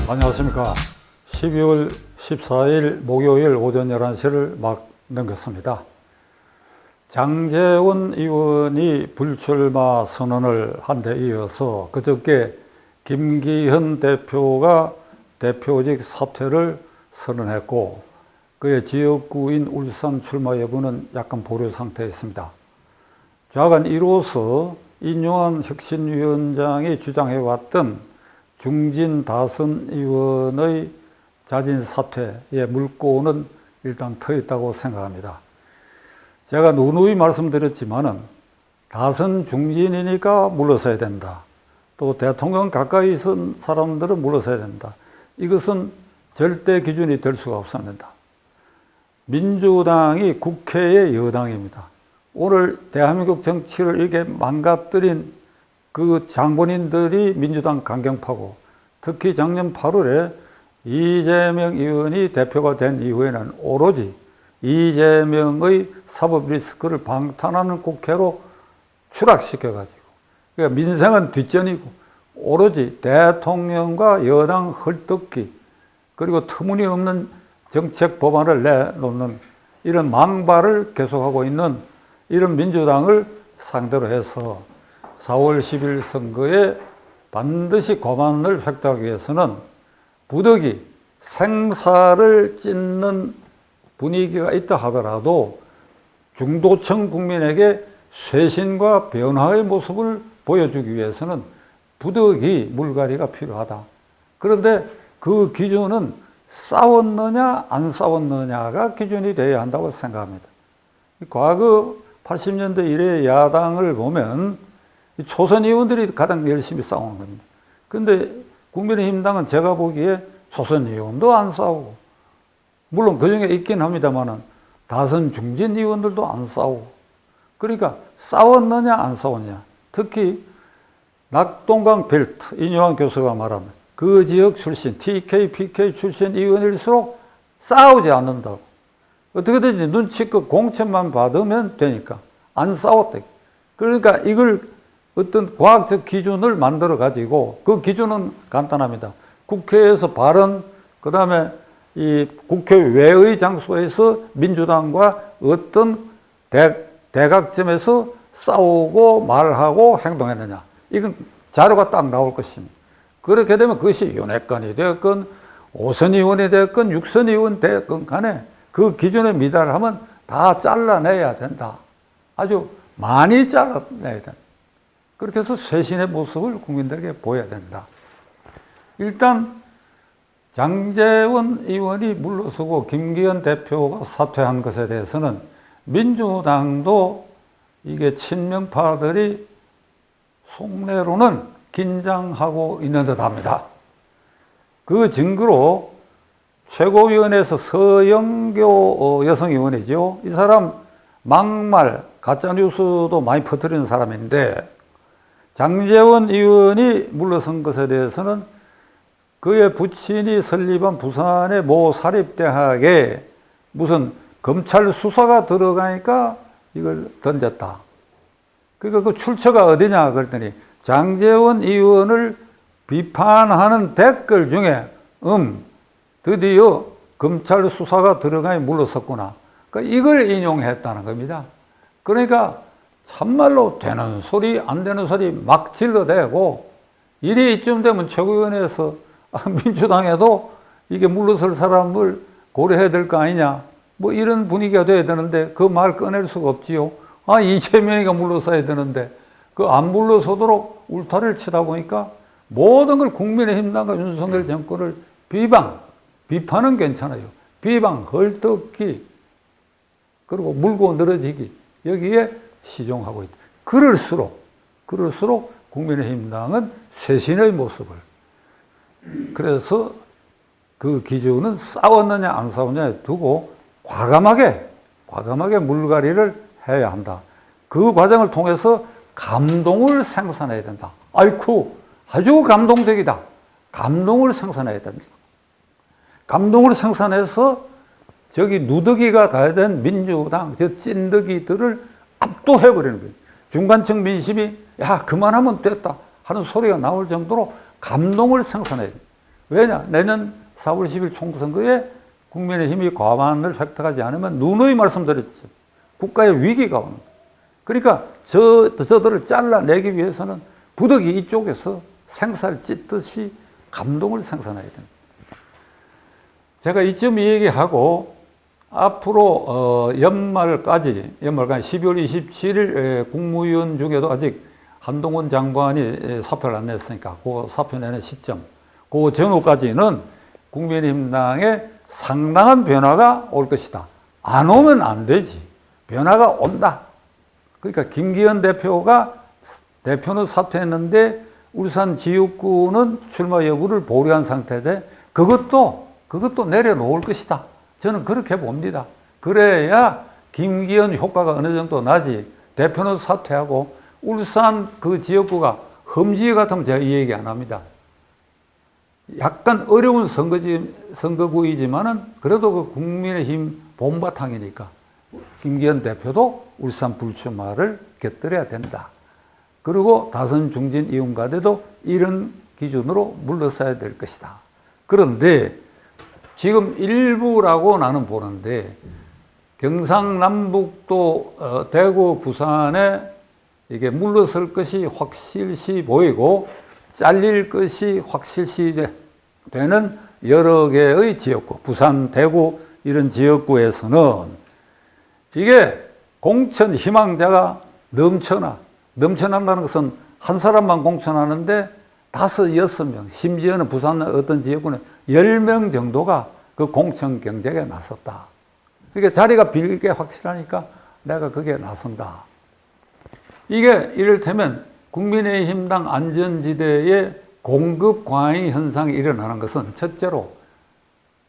안녕하십니까. 12월 14일 목요일 오전 11시를 막 넘겼습니다. 장제원 의원이 불출마 선언을 한 데 이어서 그저께 김기현 대표가 대표직 사퇴를 선언했고, 그의 지역구인 울산 출마 여부는 약간 보류 상태에 있습니다. 좌간 이로써 인용한 혁신위원장이 주장해왔던 중진 다선 의원의 자진 사퇴의 물꼬는 일단 트였다고 생각합니다. 제가 누누이 말씀드렸지만은 다선 중진이니까 물러서야 된다. 또 대통령 가까이 있은 사람들은 물러서야 된다. 이것은 절대 기준이 될 수가 없습니다. 민주당이 국회의 여당입니다. 오늘 대한민국 정치를 이렇게 망가뜨린 그 장본인들이 민주당 강경파고, 특히 작년 8월에 이재명 의원이 대표가 된 이후에는 오로지 이재명의 사법 리스크를 방탄하는 국회로 추락시켜가지고, 그러니까 민생은 뒷전이고 오로지 대통령과 여당 헐떡기, 그리고 터무니없는 정책 법안을 내놓는 이런 망발을 계속하고 있는 이런 민주당을 상대로 해서 4월 10일 선거에 반드시 과반을 획득하기 위해서는 부득이 생사를 찢는 분위기가 있다 하더라도 중도층 국민에게 쇄신과 변화의 모습을 보여주기 위해서는 부득이 물갈이가 필요하다. 그런데 그 기준은 싸웠느냐 안 싸웠느냐가 기준이 되어야 한다고 생각합니다. 과거 80년대 이래 야당을 보면 초선 의원들이 가장 열심히 싸우는 겁니다. 그런데 국민의힘당은 제가 보기에 초선 의원도 안 싸우고, 물론 그 중에 있긴 합니다만은 다선 중진 의원들도 안 싸우고, 그러니까 싸웠느냐 안 싸웠냐. 특히 낙동강 벨트, 이뇨한 교수가 말한 그 지역 출신, TK, PK 출신 의원일수록 싸우지 않는다고. 어떻게든지 눈치껏 공천만 받으면 되니까 안 싸웠다. 그러니까 이걸 어떤 과학적 기준을 만들어 가지고, 그 기준은 간단합니다. 국회에서 발언, 그 다음에 이 국회 외의 장소에서 민주당과 어떤 대각점에서 싸우고 말하고 행동했느냐. 이건 자료가 딱 나올 것입니다. 그렇게 되면 그것이 윤핵관이 되었건, 5선 의원이 되었건, 6선 의원 되었건 간에 그 기준에 미달하면 다 잘라내야 된다. 아주 많이 잘라내야 된다. 그렇게 해서 쇄신의 모습을 국민들에게 보여야 된다. 일단 장제원 의원이 물러서고 김기현 대표가 사퇴한 것에 대해서는 민주당도 이게 친명파들이 속내로는 긴장하고 있는 듯합니다. 그 증거로 최고위원회에서 서영교 여성의원이죠. 이 사람 막말, 가짜뉴스도 많이 퍼뜨리는 사람인데, 장제원 의원이 물러선 것에 대해서는 그의 부친이 설립한 부산의 모 사립대학에 무슨 검찰 수사가 들어가니까 이걸 던졌다. 그러니까 그 출처가 어디냐 그랬더니 장제원 의원을 비판하는 댓글 중에 드디어 검찰 수사가 들어가니 물러섰구나. 그러니까 이걸 인용했다는 겁니다. 그러니까 참말로 되는 소리 안 되는 소리 막 질러대고, 일이 이쯤 되면 최고위원회에서 민주당에도 이게 물러설 사람을 고려해야 될 거 아니냐, 뭐 이런 분위기가 돼야 되는데 그 말 꺼낼 수가 없지요. 이재명이가 물러서야 되는데 그 안 물러서도록 울타리를 치다 보니까 모든 걸 국민의힘당과 윤석열 정권을 비판은 괜찮아요. 비방, 헐떡기, 그리고 물고 늘어지기, 여기에 시종하고 있다. 그럴수록 국민의힘당은 쇄신의 모습을, 그래서 그 기준은 싸웠느냐 안 싸웠느냐에 두고 과감하게 물갈이를 해야 한다. 그 과정을 통해서 감동을 생산해야 된다. 아이쿠, 아주 감동적이다. 감동을 생산해야 됩니다. 감동을 생산해서 저기 누더기가 다 된 민주당, 저 찐덕이들을 압도해버리는 거예요. 중간층 민심이 야 그만하면 됐다 하는 소리가 나올 정도로 감동을 생산해야 돼요. 왜냐? 내년 4월 10일 총선거에 국민의힘이 과반을 획득하지 않으면 누누이 말씀드렸죠. 국가의 위기가 오는 거예요. 그러니까 저들을 잘라내기 위해서는 부득이 이쪽에서 생살 찢듯이 감동을 생산해야 됩니다. 제가 이쯤 얘기하고 앞으로 연말까지 12월 27일 국무위원 중에도 아직 한동훈 장관이 사표를 안 냈으니까 그 사표 내는 시점, 그 전후까지는 국민의힘당에 상당한 변화가 올 것이다. 안 오면 안 되지. 변화가 온다. 그러니까 김기현 대표는 사퇴했는데 울산 지역구는 출마 여부를 보류한 상태인데 그것도 내려놓을 것이다. 저는 그렇게 봅니다. 그래야 김기현 효과가 어느 정도 나지. 대표는 사퇴하고 울산 그 지역구가 험지 같으면 제가 이 얘기 안 합니다. 약간 어려운 선거구이지만은 그래도 그 국민의힘 본바탕이니까 김기현 대표도 울산 불출마를 곁들여야 된다. 그리고 다선 중진 이용가대도 이런 기준으로 물러서야 될 것이다. 그런데 지금 일부라고 나는 보는데 경상남북도 대구, 부산에 이게 물러설 것이 확실시 보이고 잘릴 것이 확실시 되는 여러 개의 지역구, 부산, 대구 이런 지역구에서는 이게 공천 희망자가 넘쳐난다는 것은 한 사람만 공천하는데 5, 6명, 심지어는 부산 어떤 지역구는 10명 정도가 그 공천 경쟁에 나섰다. 그러니까 자리가 빌 게 확실하니까 내가 거기에 나선다. 이게 이를테면 국민의힘당 안전지대에 공급 과잉 현상이 일어나는 것은 첫째로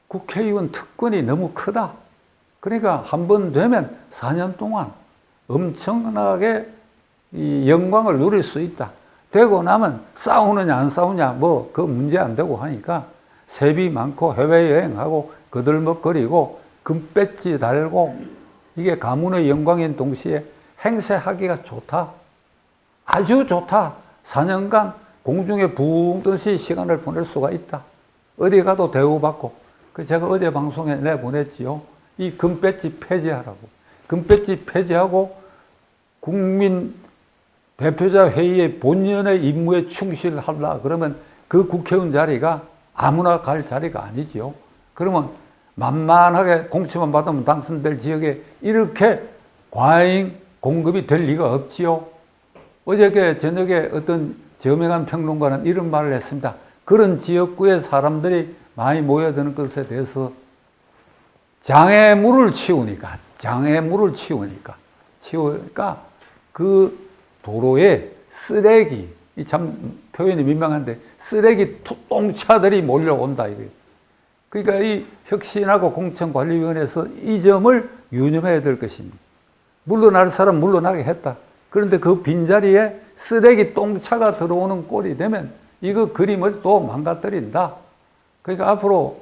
국회의원 특권이 너무 크다. 그러니까 한 번 되면 4년 동안 엄청나게 이 영광을 누릴 수 있다. 되고 나면 싸우느냐 안 싸우냐 뭐 그 문제 안 되고 하니까 세비 많고 해외여행하고 거들먹거리고 금배지 달고 이게 가문의 영광인 동시에 행세하기가 좋다. 아주 좋다. 4년간 공중에 붕 뜨시 시간을 보낼 수가 있다. 어디 가도 대우받고. 제가 어제 방송에 내보냈지요. 이 금배지 폐지하라고. 금배지 폐지하고 국민 대표자 회의의 본연의 임무에 충실하려 그러면 그 국회의원 자리가 아무나 갈 자리가 아니지요. 그러면 만만하게 공천만 받으면 당선될 지역에 이렇게 과잉 공급이 될 리가 없지요. 어저께 저녁에 어떤 저명한 평론가는 이런 말을 했습니다. 그런 지역구에 사람들이 많이 모여드는 것에 대해서 장애물을 치우니까 그 도로에 쓰레기, 참 표현이 민망한데 쓰레기 똥차들이 몰려온다 이거예요. 그러니까 이 혁신하고 공천관리위원회에서 이 점을 유념해야 될 것입니다. 물러날 사람 물러나게 했다. 그런데 그 빈자리에 쓰레기 똥차가 들어오는 꼴이 되면 이거 그림을 또 망가뜨린다. 그러니까 앞으로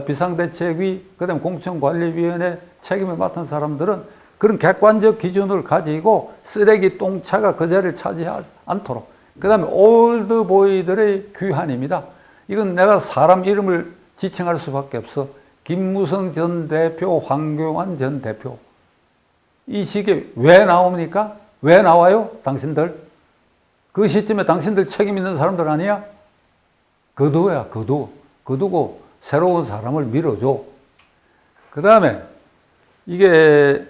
비상대책위, 그 다음에 공천관리위원회 책임을 맡은 사람들은 그런 객관적 기준을 가지고 쓰레기 똥차가 그 자리를 차지하지 않도록. 그 다음에 올드보이들의 귀환입니다. 이건 내가 사람 이름을 지칭할 수밖에 없어. 김무성 전 대표, 황교안 전 대표. 이 시기에 왜 나옵니까? 왜 나와요? 당신들? 그 시점에 당신들 책임 있는 사람들 아니야? 거두야, 거두. 거두고 새로운 사람을 밀어줘. 그 다음에 이게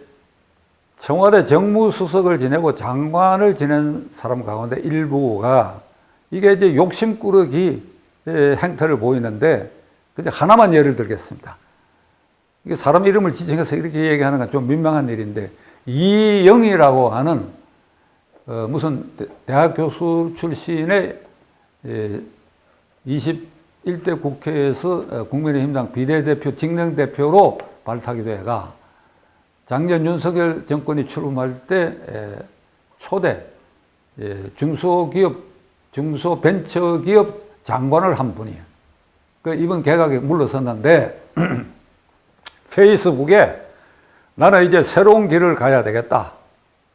청와대 정무수석을 지내고 장관을 지낸 사람 가운데 일부가 이게 이제 욕심꾸러기 행태를 보이는데 하나만 예를 들겠습니다. 이게 사람 이름을 지칭해서 이렇게 얘기하는 건 좀 민망한 일인데 이영이라고 하는 무슨 대학 교수 출신의 21대 국회에서 국민의힘당 비례대표 직능대표로 발탁이 돼가 작년 윤석열 정권이 출범할 때 초대 중소벤처기업 장관을 한 분이에요. 이번 개각에 물러섰는데 페이스북에 나는 이제 새로운 길을 가야 되겠다.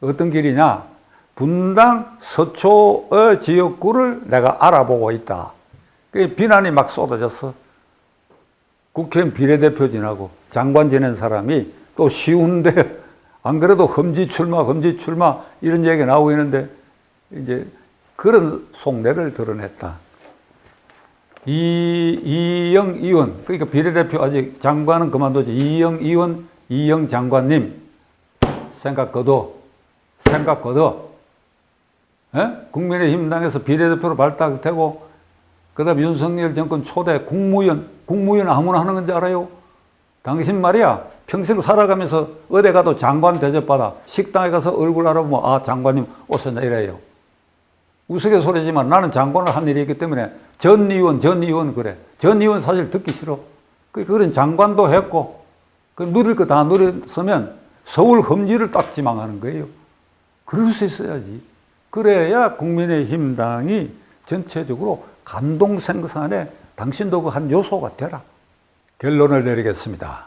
어떤 길이냐? 분당 서초의 지역구를 내가 알아보고 있다. 그 비난이 막 쏟아졌어. 국회의원 비례대표 지나고 장관 지낸 사람이 또 쉬운데 안 그래도 험지 출마 이런 얘기가 나오고 있는데 이제 그런 속내를 드러냈다. 이영 의원, 그러니까 비례대표 아직 장관은 그만두지. 이영 의원, 이영 장관님 생각거둬. 국민의힘당에서 비례대표로 발탁되고 그다음 윤석열 정권 초대 국무위원 아무나 하는 건지 알아요? 당신 말이야 평생 살아가면서 어디 가도 장관 대접받아. 식당에 가서 얼굴 알아보면 아 장관님 오셨나 이래요. 우스갯소리지만 나는 장관을 한 일이 있기 때문에 전 의원 그래. 전 의원 사실 듣기 싫어. 그런 장관도 했고 누릴 거 다 누렸으면 서울 험지를 딱 지망하는 거예요. 그럴 수 있어야지. 그래야 국민의힘당이 전체적으로 감동 생산에 당신도 그 한 요소가 되라. 결론을 내리겠습니다.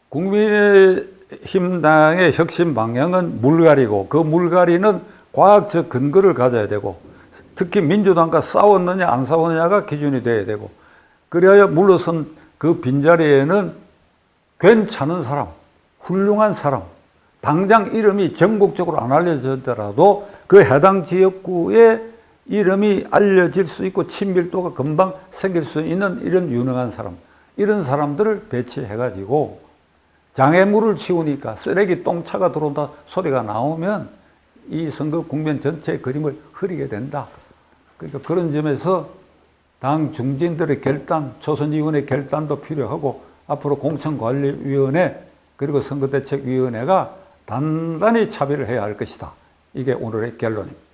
국민의힘당의 혁신 방향은 물갈이고 그 물갈이는 과학적 근거를 가져야 되고 특히 민주당과 싸웠느냐 안 싸웠느냐가 기준이 돼야 되고 그래야 물러선 그 빈자리에는 괜찮은 사람, 훌륭한 사람, 당장 이름이 전국적으로 안 알려졌더라도 그 해당 지역구의 이름이 알려질 수 있고 친밀도가 금방 생길 수 있는 이런 유능한 사람, 이런 사람들을 배치해가지고 장애물을 치우니까 쓰레기 똥차가 들어온다 소리가 나오면 이 선거 국면 전체의 그림을 흐리게 된다. 그러니까 그런 점에서 당 중진들의 결단, 초선의원의 결단도 필요하고 앞으로 공천관리위원회 그리고 선거대책위원회가 단단히 차별을 해야 할 것이다. 이게 오늘의 결론입니다.